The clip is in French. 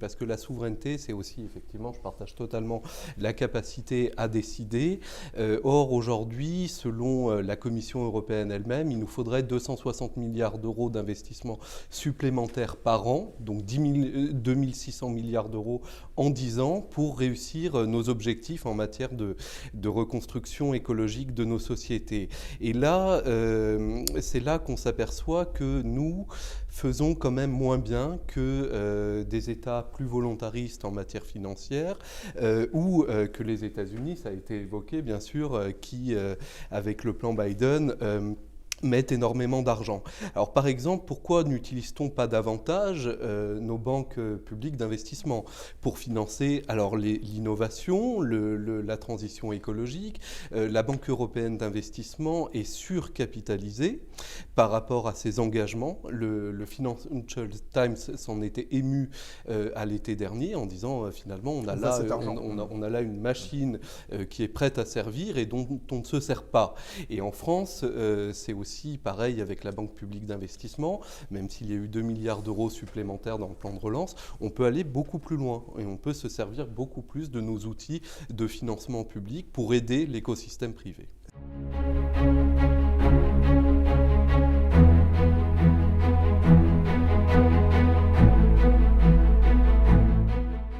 parce que la souveraineté, c'est aussi, effectivement, je partage totalement la capacité à décider. Or, aujourd'hui, selon la Commission européenne elle-même, il nous faudrait 260 milliards d'euros d'investissement supplémentaires par an, donc 2600 milliards d'euros en 10 ans, pour réussir nos objectifs en matière de reconstruction écologique de nos sociétés. Et là, c'est là qu'on s'aperçoit que nous faisons quand même moins bien que des États plus volontaristes en matière financière ou que les États-Unis, ça a été évoqué bien sûr, qui, avec le plan Biden, mettent énormément d'argent. Alors par exemple, pourquoi n'utilise-t-on pas davantage nos banques publiques d'investissement pour financer alors l'innovation, la transition écologique? La Banque européenne d'investissement est surcapitalisée par rapport à ses engagements. Le Financial Times s'en était ému à l'été dernier en disant finalement on a là une machine qui est prête à servir et dont on ne se sert pas. Et en France, c'est aussi pareil avec la Banque publique d'investissement, même s'il y a eu 2 milliards d'euros supplémentaires dans le plan de relance, on peut aller beaucoup plus loin et on peut se servir beaucoup plus de nos outils de financement public pour aider l'écosystème privé.